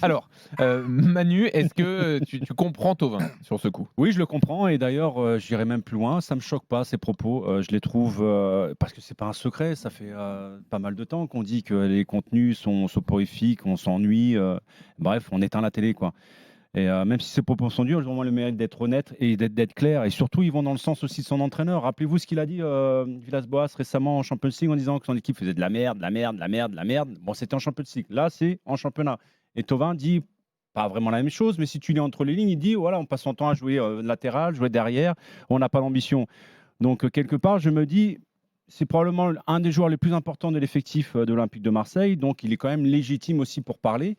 Alors, Manu, est-ce que tu comprends Thauvin sur ce coup? Oui, je le comprends et d'ailleurs, j'irai même plus loin, ça me choque pas ces propos, je les trouve, parce que c'est pas un secret, ça fait, pas mal de temps qu'on dit que les contenus sont soporifiques, on s'ennuie, bref, on éteint la télé, quoi et même si ces propos sont durs, ils ont au moins le mérite d'être honnêtes et d'être clairs et surtout, ils vont dans le sens aussi de son entraîneur. Rappelez-vous ce qu'il a dit, Villas-Boas récemment en Champions League en disant que son équipe faisait de la merde, de la merde, de la merde, de la merde. Bon, c'était en Champions League, là, c'est en championnat et Thauvin dit pas vraiment la même chose, mais si tu lis entre les lignes, il dit: «Voilà, on passe son temps à jouer, latéral, jouer derrière, on n'a pas d'ambition». Donc, quelque part, je me dis: «C'est probablement un des joueurs les plus importants de l'effectif, de l'Olympique de Marseille, donc il est quand même légitime aussi pour parler».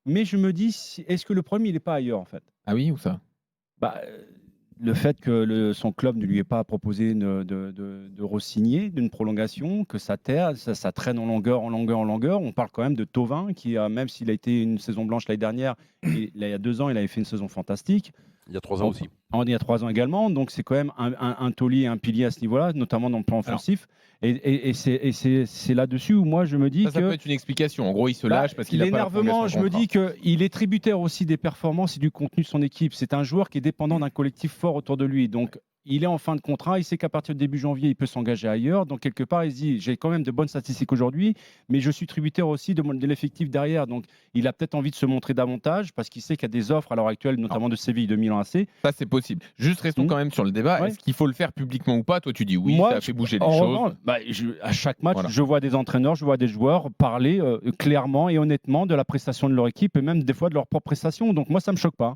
Mais je me dis: «Si est-ce que le problème, il est pas ailleurs, en fait?» Ah oui, où ça? Bah, le fait que son club ne lui ait pas proposé de re-signer, d'une prolongation, que ça traîne en longueur, en longueur, en longueur. On parle quand même de Thauvin qui a, même s'il a été une saison blanche l'année dernière, et là, il y a 2 ans, il avait fait une saison fantastique. Il y a 3 ans En aussi. il y a 3 ans également, donc c'est quand même un taulier, un pilier à ce niveau-là, notamment dans le plan Alors offensif et c'est là-dessus où moi je me dis ça que peut être une explication. En gros, il se lâche parce qu'il a pas la l'énervement, prolongation je de me contrat. dis qu'il est tributaire aussi des performances et du contenu de son équipe. C'est un joueur qui est dépendant d'un collectif fort autour de lui. Donc, il est en fin de contrat. Il sait qu'à partir de début janvier, il peut s'engager ailleurs. Donc, quelque part, il se dit: j'ai quand même de bonnes statistiques aujourd'hui, mais je suis tributaire aussi de l'effectif derrière. Donc, il a peut-être envie de se montrer davantage parce qu'il sait qu'il y a des offres à l'heure actuelle, Alors, notamment de Séville, de Milan AC. ça, c'est possible. Juste restons Hmm. quand même sur le débat. Ouais. Est-ce qu'il faut le faire publiquement ou pas? Toi, tu dis oui, Moi, ça a fait bouger les en choses. revanche, à chaque match, Voilà. je vois des entraîneurs, je vois des joueurs parler clairement et honnêtement de la prestation de leur équipe et même des fois de leur propre prestation. Donc moi, ça me choque pas.